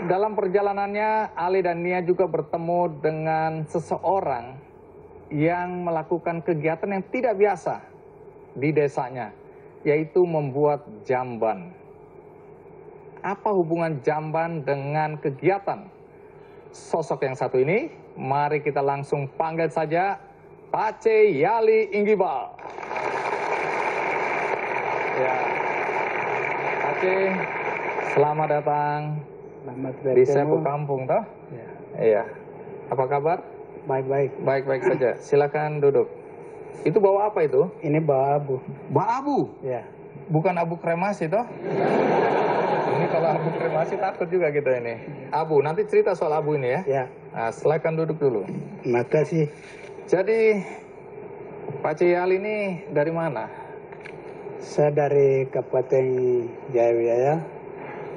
Dalam perjalanannya, Ali dan Nia juga bertemu dengan seseorang yang melakukan kegiatan yang tidak biasa di desanya, yaitu membuat jamban. Apa hubungan jamban dengan kegiatan sosok yang satu ini? Mari kita langsung panggil saja Pace Yali Inggibal. Ya, Pace, selamat datang. Selamat Di Sepu Kampung, toh? Ya. Iya. Apa kabar? Baik-baik. Baik-baik saja. Silakan duduk. Itu bawa apa itu? Ini bawa abu. Bawa abu? Ya. Bukan abu kremasi, toh? Ini kalau abu kremasi takut juga kita ini. Abu, nanti cerita soal abu ini ya. Ya. Nah, silakan duduk dulu. Makasih. Jadi, Pak Ciyal ini dari mana? Saya dari Kabupaten Jayawiyaya,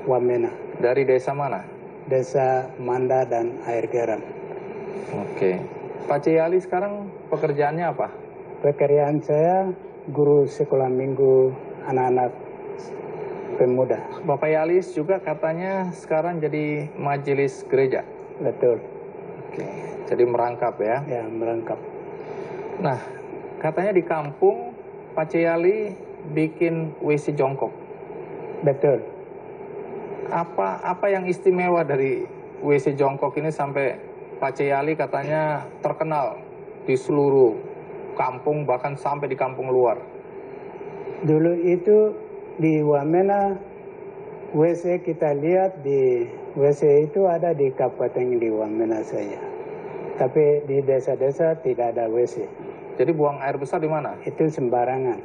Wamena. Dari desa mana? Desa Manda dan Air Garam. Oke. Pak Ciyali sekarang pekerjaannya apa? Pekerjaan saya guru sekolah minggu anak-anak pemuda. Bapak Yalis juga katanya sekarang jadi majelis gereja. Betul. Oke. Jadi merangkap ya? Ya, merangkap. Nah, katanya di kampung Pak Ciyali bikin WC jongkok. Betul. Apa yang istimewa dari WC jongkok ini sampai Pak Ciyali katanya terkenal di seluruh kampung, bahkan sampai di kampung luar? Dulu itu di Wamena, WC kita lihat di WC itu ada di kabupaten di Wamena saja. Tapi di desa-desa tidak ada WC. Jadi buang air besar di mana? Itu sembarangan.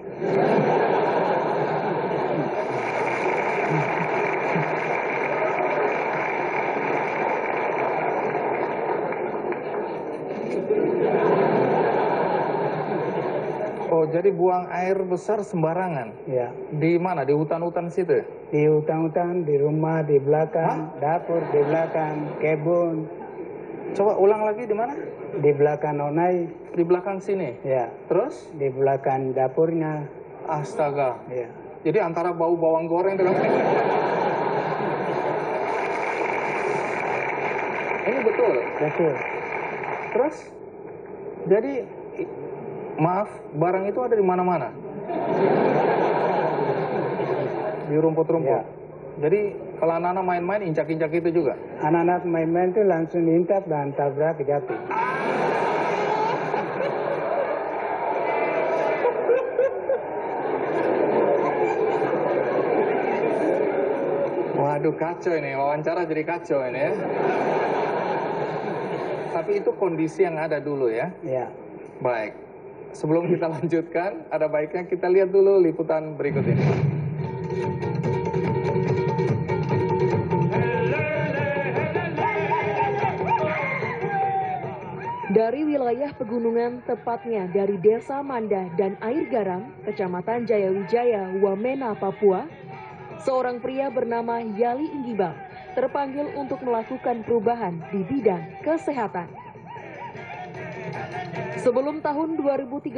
Oh, jadi buang air besar sembarangan? Ya. Di mana? Di hutan-hutan situ? Di hutan-hutan, di rumah, di belakang, dapur, di belakang, kebun. Coba ulang lagi, di mana? Di belakang Onai. Di belakang sini? Ya. Terus? Di belakang dapurnya. Astaga. Ya. Jadi antara bau bawang goreng dengan... Ini betul? Betul. Terus? Jadi, maaf, barang itu ada di mana-mana? Di rumput-rumput? Ya. Jadi, kalau anak-anak main-main, injak-injak itu juga? Anak-anak main-main itu langsung intap dan tabrak jatuh. Waduh, kacau ini. Wawancara jadi kacau ini ya. Tapi itu kondisi yang ada dulu ya? Ya. Baik. Sebelum kita lanjutkan, ada baiknya kita lihat dulu liputan berikut ini. Dari wilayah pegunungan, tepatnya dari Desa Manda dan Air Garam, Kecamatan Jayawijaya, Wamena, Papua, seorang pria bernama Yali Inggibal terpanggil untuk melakukan perubahan di bidang kesehatan. Sebelum tahun 2013,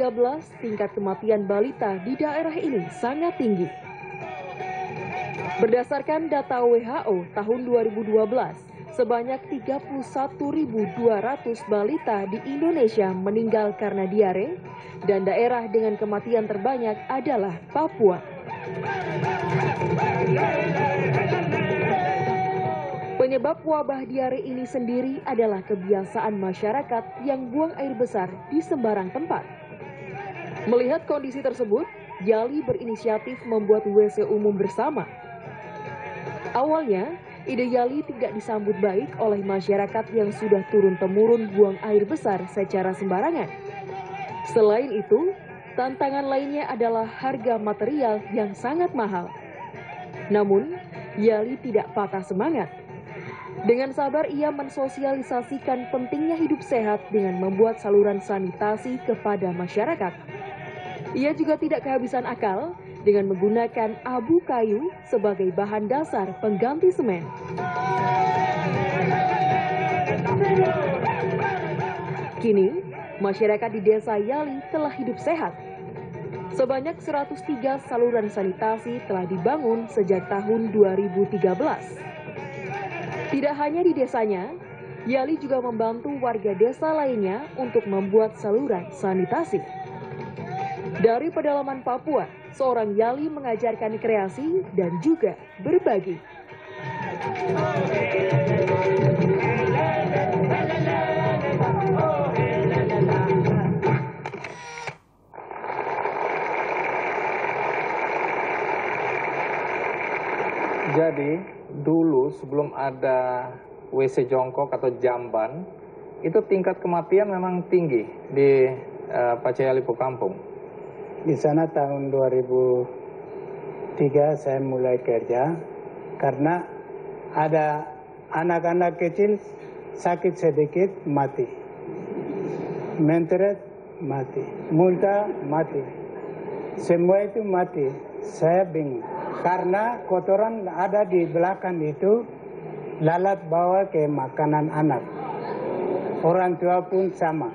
tingkat kematian balita di daerah ini sangat tinggi. Berdasarkan data WHO tahun 2012, sebanyak 31.200 balita di Indonesia meninggal karena diare, dan daerah dengan kematian terbanyak adalah Papua. Penyebab wabah diare ini sendiri adalah kebiasaan masyarakat yang buang air besar di sembarang tempat. Melihat kondisi tersebut, Yali berinisiatif membuat WC umum bersama. Awalnya, ide Yali tidak disambut baik oleh masyarakat yang sudah turun-temurun buang air besar secara sembarangan. Selain itu, tantangan lainnya adalah harga material yang sangat mahal. Namun, Yali tidak patah semangat. Dengan sabar ia mensosialisasikan pentingnya hidup sehat dengan membuat saluran sanitasi kepada masyarakat. Ia juga tidak kehabisan akal dengan menggunakan abu kayu sebagai bahan dasar pengganti semen. Kini, masyarakat di Desa Yali telah hidup sehat. Sebanyak 103 saluran sanitasi telah dibangun sejak tahun 2013. Tidak hanya di desanya, Yali juga membantu warga desa lainnya untuk membuat saluran sanitasi. Dari pedalaman Papua, seorang Yali mengajarkan kreasi dan juga berbagi. Jadi dulu sebelum ada WC jongkok atau jamban, itu tingkat kematian memang tinggi di Pacayali Pukampung. Di sana tahun 2003 saya mulai kerja karena ada anak-anak kecil sakit sedikit mati, mentret mati, muntah mati, semua itu mati. Saya bingung karena kotoran ada di belakang itu lalat bawa ke makanan anak. Orang tua pun sama.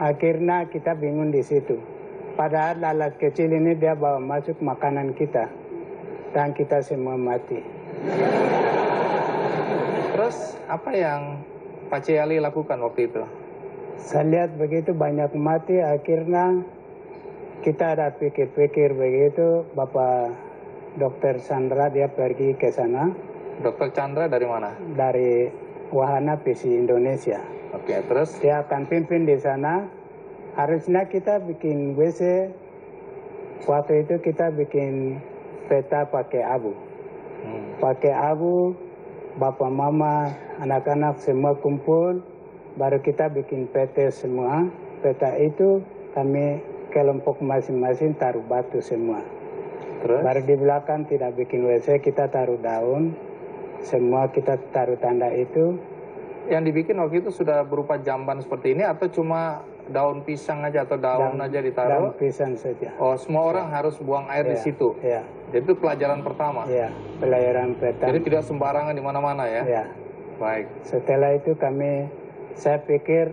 Akhirnya kita bingung di situ. Padahal lalat kecil ini dia bawa masuk makanan kita. Dan kita semua mati. Terus apa yang Pacayali lakukan waktu itu? Saya lihat begitu banyak mati, akhirnya kita ada pikir-pikir begitu. Bapak Dokter Chandra dia pergi ke sana. Dokter Chandra dari mana? Dari Wahana PC Indonesia. Oke, terus? Dia akan pimpin di sana. Harusnya kita bikin WC. Waktu itu kita bikin peta pakai abu. Pakai abu, bapak mama, anak-anak semua kumpul. Baru kita bikin peta semua. Peta itu kami kelompok masing-masing taruh batu semua. Terus? Baru di belakang tidak bikin WC, kita taruh daun. Semua kita taruh tanda itu. Yang dibikin waktu itu sudah berupa jamban seperti ini atau cuma daun pisang aja atau daun aja ditaruh? Daun pisang saja. Oh, semua orang harus buang air di situ? Ya. Jadi itu pelajaran pertama? Ya, pelajaran pertama. Jadi tidak sembarangan di mana-mana ya? Ya. Baik. Setelah itu saya pikir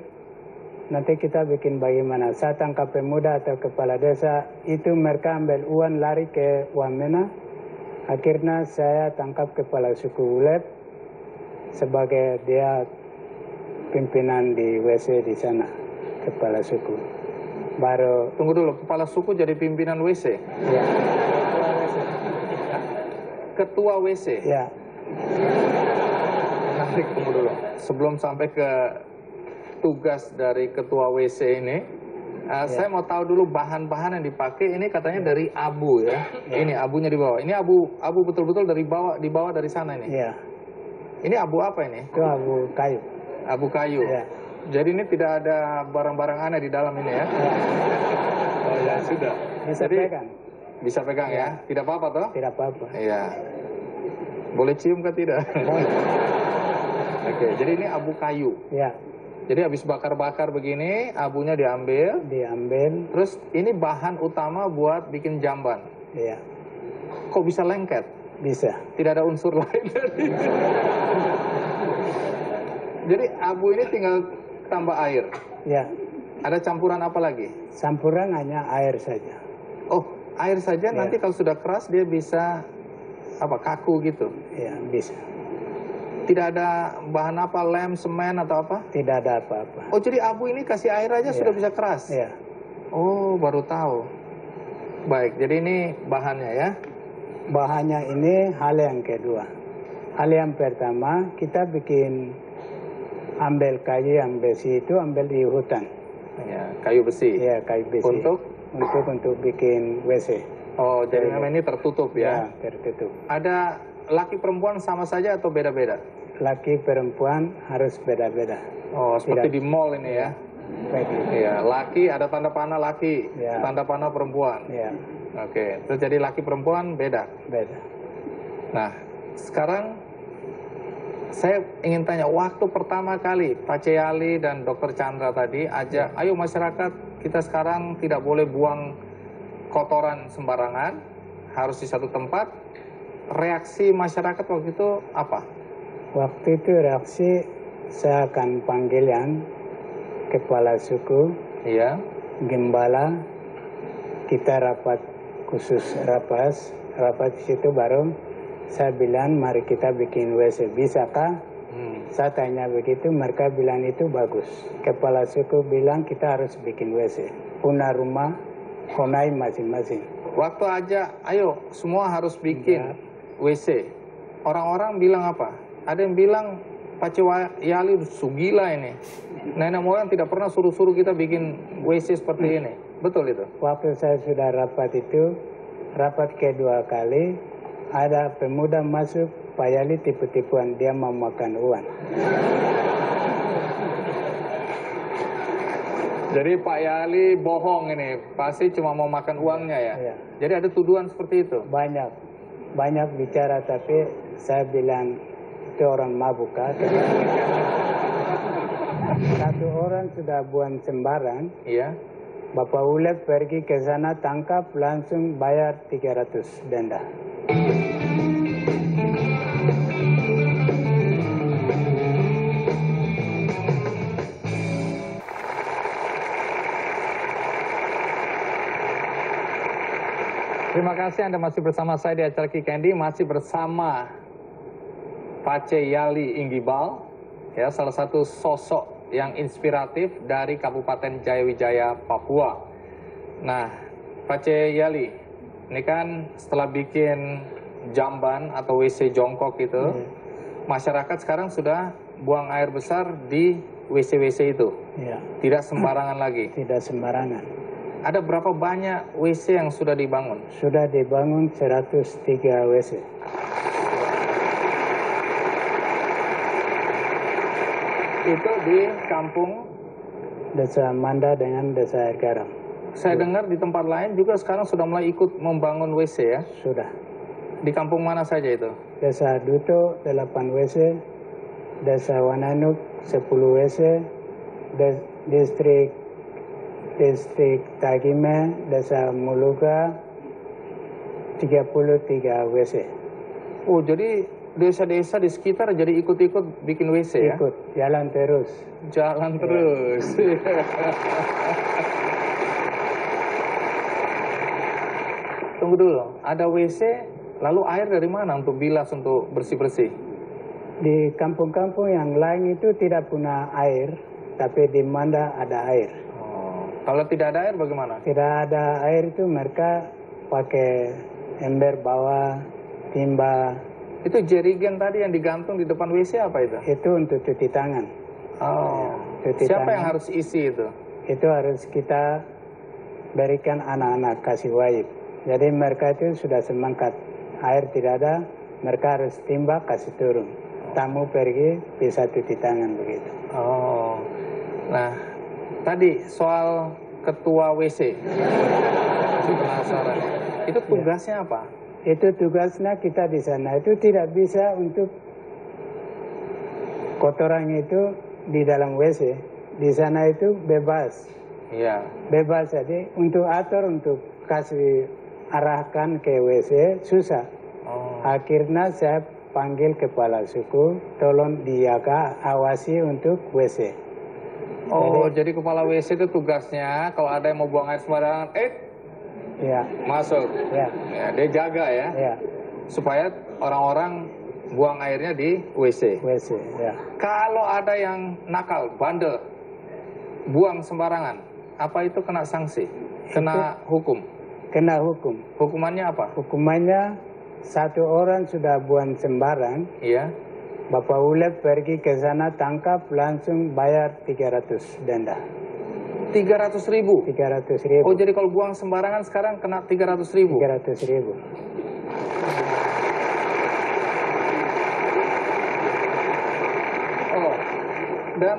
nanti kita bikin bagaimana. Saya tangkap pemuda atau kepala desa, itu mereka ambil uang lari ke Wamena. Akhirnya saya tangkap kepala suku Ulep sebagai dia pimpinan di WC di sana, kepala suku. Baru Tunggu dulu, kepala suku jadi pimpinan WC? ya, Ketua WC? ya, Nanti tunggu dulu. Sebelum sampai ke tugas dari ketua WC ini, saya mau tahu dulu bahan-bahan yang dipakai. Ini katanya dari abu ya. Ini abunya di bawah. Ini abu betul-betul dibawa dari sana ini. ya. Ini abu apa ini? Itu abu kayu. Abu kayu. Ya. Jadi ini tidak ada barang-barang aneh di dalam ini ya? Oh ya sudah. Bisa Jadi, pegang? Bisa pegang ya? Tidak apa-apa toh? Tidak apa-apa. Iya. Boleh cium kan tidak? Oke, jadi ini abu kayu. Ya, Jadi habis bakar-bakar begini, abunya diambil. diambil. Terus ini bahan utama buat bikin jamban. Ya, Kok bisa lengket? bisa. Tidak ada unsur lain dari Jadi abu ini tinggal tambah air. Ya, Ada campuran apa lagi? campuran hanya air saja. Oh, air saja. Nanti kalau sudah keras dia bisa kaku gitu. Ya, bisa. Tidak ada bahan apa, lem, semen atau apa? Tidak ada apa-apa. Oh, jadi abu ini kasih air aja sudah bisa keras? Ya, Oh, baru tahu. Baik, jadi ini bahannya ya. bahannya ini hal yang kedua. Hal yang pertama, kita bikin ambil kayu yang besi itu ambil di hutan. Ya, kayu besi. Ya, kayu besi. Untuk bikin WC. Oh, jadi memang ini tertutup ya? Ya, tertutup. Ada laki perempuan sama saja atau beda-beda? Laki perempuan harus beda-beda. Oh, seperti Tidak. di mall ini ya? Begitu. Iya, laki ada tanda panah laki, Ya. tanda panah perempuan. Ya, Oke, terus jadi laki perempuan beda. beda. Nah, sekarang saya ingin tanya, waktu pertama kali Pacayali dan Dokter Chandra tadi ajak, ayo masyarakat, kita sekarang tidak boleh buang kotoran sembarangan, harus di satu tempat. Reaksi masyarakat waktu itu apa? Waktu itu reaksi saya akan panggil yang kepala suku, Iya. gembala, kita rapat khusus rapat di situ baru saya bilang mari kita bikin WC, bisakah? Saya tanya begitu, mereka bilang itu bagus. Kepala suku bilang kita harus bikin WC. Punya rumah, honai masing-masing. Waktu aja, ayo semua harus bikin WC. Orang-orang bilang apa? Ada yang bilang, Pak Yali sugila ini. Nenek moyang tidak pernah suruh-suruh kita bikin WC seperti ini. Betul itu? Waktu saya sudah rapat itu, rapat kedua kali, ada pemuda masuk, Pak Yali tipu-tipuan, dia mau makan uang. Jadi Pak Yali bohong ini, pasti cuma mau makan uangnya ya? Iya. Jadi ada tuduhan seperti itu? Banyak bicara, tapi saya bilang itu orang mabuk. Satu orang sudah buang sembarang, Iya. Bapak Ulep pergi ke sana, tangkap, langsung bayar 300 denda. Terima kasih Anda masih bersama saya di acara Kikendi, masih bersama Pace Yali Inggibal, ya, salah satu sosok yang inspiratif dari Kabupaten Jayawijaya, Papua. Nah, Pace Yali, ini kan setelah bikin jamban atau WC jongkok itu, masyarakat sekarang sudah buang air besar di WC-WC itu, tidak sembarangan lagi. Tidak sembarangan. Ada berapa banyak WC yang sudah dibangun? Sudah dibangun 103 WC. Itu di kampung? Desa Manda dengan Desa Air Garam. Saya dengar di tempat lain juga sekarang sudah mulai ikut membangun WC ya? Sudah. Di kampung mana saja itu? Desa Duto 8 WC, Desa Wananuk 10 WC, Distrik Tagime, Desa Muluga 33 WC. Oh, jadi desa-desa di sekitar jadi ikut-ikut bikin WC ya? Ikut, jalan terus. Jalan terus. Tunggu dulu, ada WC, lalu air dari mana untuk bilas, untuk bersih-bersih? Di kampung-kampung yang lain itu tidak punya air, tapi di Manda ada air. Kalau tidak ada air bagaimana? Tidak ada air itu mereka pakai ember bawah, timba. Itu jerigen tadi yang digantung di depan WC apa itu? Itu untuk cuci tangan. Oh, cuci siapa tangan. yang harus isi itu? Itu harus kita berikan anak-anak kasih wajib. Jadi mereka itu sudah semangat. Air tidak ada, mereka harus timba kasih turun. Tamu pergi bisa cuci tangan begitu. Oh, nah tadi soal ketua WC, penasaran. Itu tugasnya apa? Itu tugasnya kita di sana itu tidak bisa untuk kotoran itu di dalam WC. Di sana itu bebas. Iya. Bebas, jadi untuk atur, untuk kasih arahkan ke WC susah. Akhirnya saya panggil kepala suku, tolong dijaga, awasi untuk WC. Oh, jadi kepala WC itu tugasnya kalau ada yang mau buang air sembarangan, ya, masuk. Ya. Ya, dia jaga ya. Ya. Supaya orang-orang buang airnya di WC. WC, ya. Kalau ada yang nakal, bandel, buang sembarangan, apa itu kena sanksi? Kena hukum? Kena hukum. Hukumannya apa? Hukumannya satu orang sudah buang sembarang. Iya. Bapak Ulep pergi ke sana, tangkap, langsung bayar 300 denda. 300.000? 300.000. Oh, jadi kalau buang sembarangan sekarang kena 300.000? 300.000. Oh, dan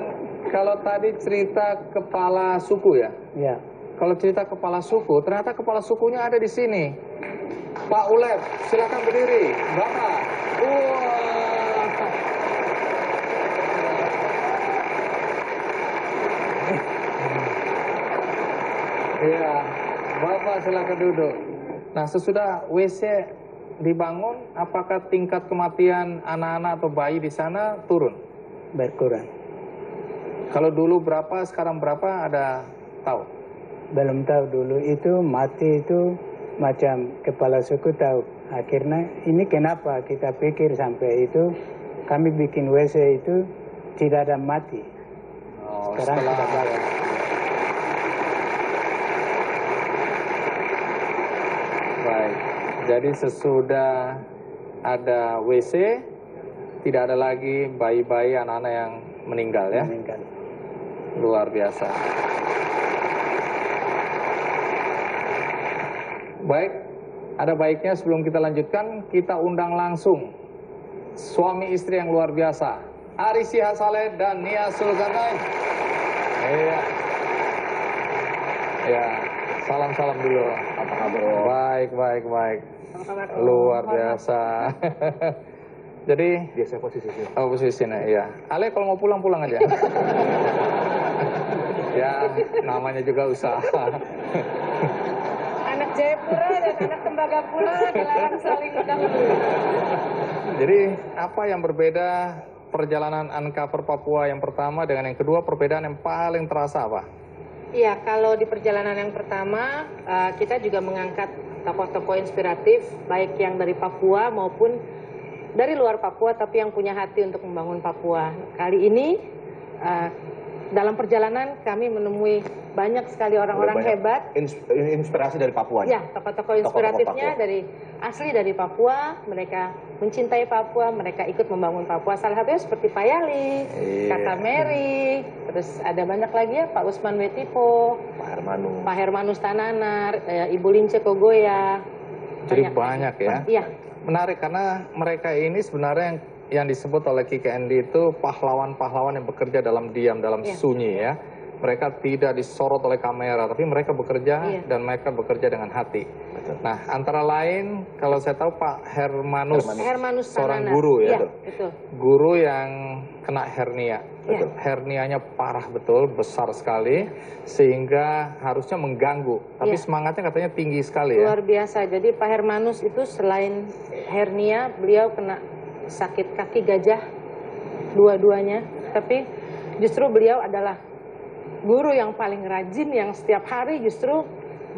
kalau tadi cerita kepala suku ya? Ya. Kalau cerita kepala suku, ternyata kepala sukunya ada di sini. Pak Ulep, silakan berdiri. Bapak. Wah. Iya, Bapak silakan duduk. Nah, sesudah WC dibangun, apakah tingkat kematian anak-anak atau bayi di sana turun? Berkurang. Kalau dulu berapa, sekarang berapa, ada tahu? Belum tahu dulu itu mati itu macam kepala suku tahu. Akhirnya ini kenapa kita pikir sampai itu, kami bikin WC itu tidak ada mati. Oh, Sekarang sudah bagus. Baik, jadi sesudah ada WC, tidak ada lagi bayi-bayi anak-anak yang meninggal ya? Meninggal. Luar biasa. Baik, ada baiknya sebelum kita lanjutkan, kita undang langsung suami istri yang luar biasa, Ari Sihasale dan Nia Zulkarnain. Iya. Ya, salam-salam dulu. Apa kabar? Baik. Luar biasa. Jadi, Biasa posisinya. oh posisinya, iya. Ale kalau mau pulang aja. Ya, namanya juga usaha. Anak Jayapura dan anak Tembagapura dilarang saling dahulu. Jadi, apa yang berbeda perjalanan Uncover Papua yang pertama dengan yang kedua, perbedaan yang paling terasa apa? Iya, kalau di perjalanan yang pertama, kita juga mengangkat tokoh-tokoh inspiratif, baik yang dari Papua maupun dari luar Papua, tapi yang punya hati untuk membangun Papua. Kali ini, dalam perjalanan kami menemui banyak sekali orang-orang hebat. Inspirasi dari Papua. Ya, tokoh-tokoh inspiratifnya asli dari Papua. Mereka mencintai Papua, mereka ikut membangun Papua. Salah satunya seperti Pak Yali, Kakak Mary, terus ada banyak lagi ya, Pak Usman Wetipo, Pak Hermanus Tananar, Ibu Lince Kogoya. Jadi banyak ya? Iya. Menarik karena mereka ini sebenarnya yang disebut oleh Kiki Endi itu pahlawan-pahlawan yang bekerja dalam diam, dalam sunyi ya. Mereka tidak disorot oleh kamera, tapi mereka bekerja dan mereka bekerja dengan hati. Betul. Nah, antara lain kalau saya tahu Pak Hermanus seorang guru ya, betul. Guru yang kena hernia. Betul. Hernianya parah betul, besar sekali, sehingga harusnya mengganggu. Tapi semangatnya katanya tinggi sekali ya. Luar biasa. Jadi Pak Hermanus itu selain hernia, beliau kena sakit kaki gajah dua-duanya. Tapi justru beliau adalah guru yang paling rajin, yang setiap hari justru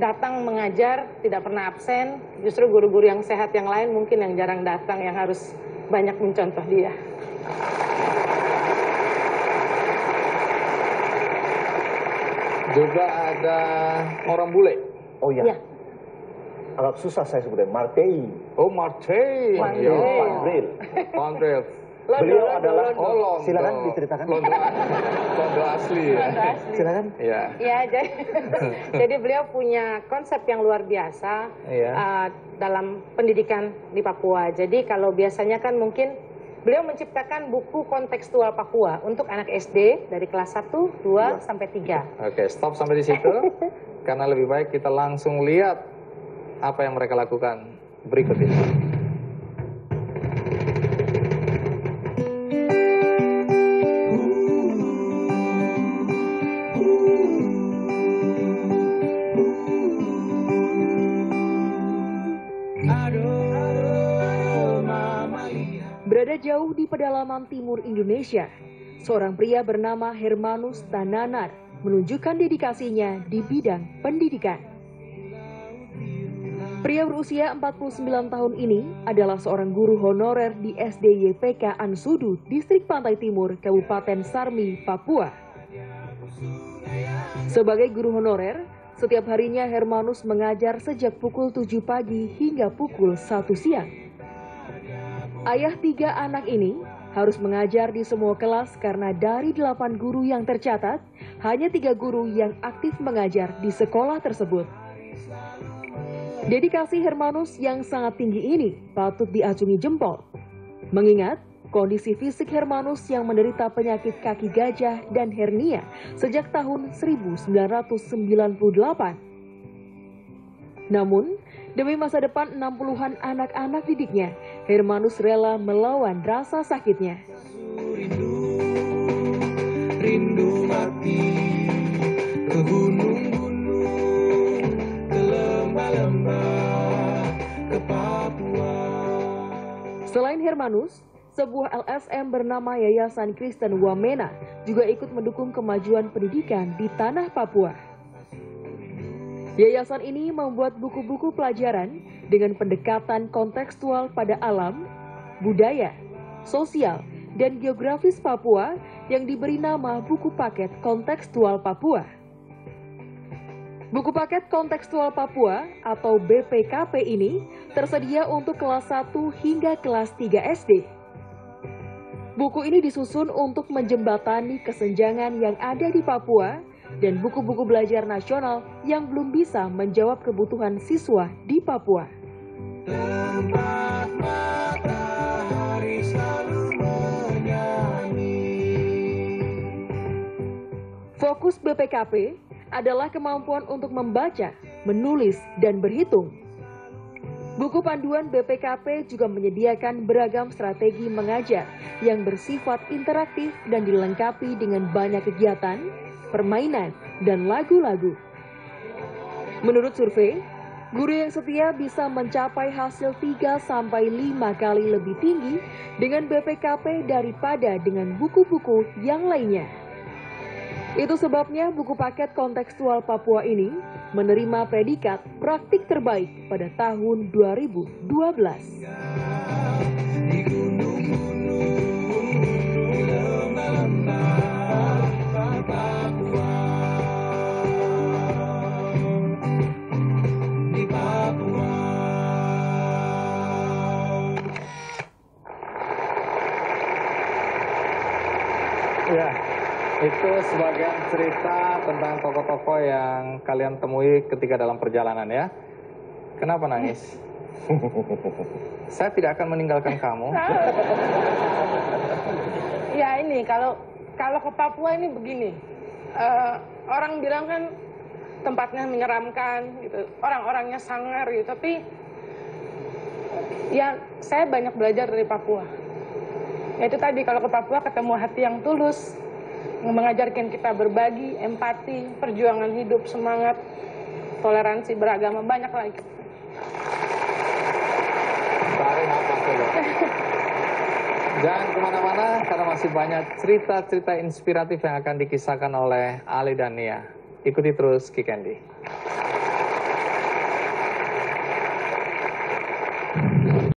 datang mengajar, tidak pernah absen. Justru guru-guru yang sehat yang lain mungkin yang jarang datang, yang harus banyak mencontoh dia. Juga ada orang bule. Oh iya. Agak susah saya sebutnya. Martei. Oh, Martei. Pandril. Beliau adalah Londo. silakan diceritakan. Londo asli ya. Silakan. Iya. Ya, jadi beliau punya konsep yang luar biasa dalam pendidikan di Papua. Jadi kalau biasanya kan mungkin beliau menciptakan buku kontekstual Papua untuk anak SD dari kelas 1, 2, sampai 3. Oke, stop sampai di situ. Karena lebih baik kita langsung lihat apa yang mereka lakukan berikut ini. Berada jauh di pedalaman timur Indonesia, seorang pria bernama Hermanus Tananar menunjukkan dedikasinya di bidang pendidikan. Pria berusia 49 tahun ini adalah seorang guru honorer di SD YPK Ansudu, Distrik Pantai Timur, Kabupaten Sarmi, Papua. Sebagai guru honorer, setiap harinya Hermanus mengajar sejak pukul 7 pagi hingga pukul 1 siang. Ayah 3 anak ini harus mengajar di semua kelas karena dari 8 guru yang tercatat, hanya 3 guru yang aktif mengajar di sekolah tersebut. Dedikasi Hermanus yang sangat tinggi ini patut diacungi jempol. Mengingat kondisi fisik Hermanus yang menderita penyakit kaki gajah dan hernia sejak tahun 1998. Namun, demi masa depan 60-an anak-anak didiknya, Hermanus rela melawan rasa sakitnya. Rindu mati ke gunung-gunung, ke lembah-lembah, ke Papua. Selain Hermanus, sebuah LSM bernama Yayasan Kristen Wamena juga ikut mendukung kemajuan pendidikan di tanah Papua. Yayasan ini membuat buku-buku pelajaran dengan pendekatan kontekstual pada alam, budaya, sosial, dan geografis Papua yang diberi nama buku paket kontekstual Papua. Buku paket kontekstual Papua atau BPKP ini tersedia untuk kelas 1 hingga kelas 3 SD. Buku ini disusun untuk menjembatani kesenjangan yang ada di Papua dan buku-buku belajar nasional yang belum bisa menjawab kebutuhan siswa di Papua. Tempat matahari selalu menyanyi. Fokus BPKP adalah kemampuan untuk membaca, menulis, dan berhitung. Buku panduan BPKP juga menyediakan beragam strategi mengajar yang bersifat interaktif dan dilengkapi dengan banyak kegiatan, permainan, dan lagu-lagu. Menurut survei, guru yang setia bisa mencapai hasil 3-5 kali lebih tinggi dengan BPKP daripada dengan buku-buku yang lainnya. Itu sebabnya buku paket kontekstual Papua ini menerima predikat praktik terbaik pada tahun 2012. Di gunung-gunung lembah-lembah Papua. Di Papua. Ya, itu sebagian cerita tentang tokoh-tokoh yang kalian temui ketika dalam perjalanan ya. Kenapa nangis? Saya tidak akan meninggalkan kamu. Ya ini kalau ke Papua ini begini, orang bilang kan tempatnya menyeramkan, gitu, orang-orangnya sangar, gitu. Tapi ya saya banyak belajar dari Papua. Ya itu tadi kalau ke Papua ketemu hati yang tulus, mengajarkan kita berbagi, empati, perjuangan hidup, semangat, toleransi beragama, banyak lagi. Tarik nafas dulu. Jangan kemana-mana karena masih banyak cerita-cerita inspiratif yang akan dikisahkan oleh Ali dan Nia. Ikuti terus Kikendi.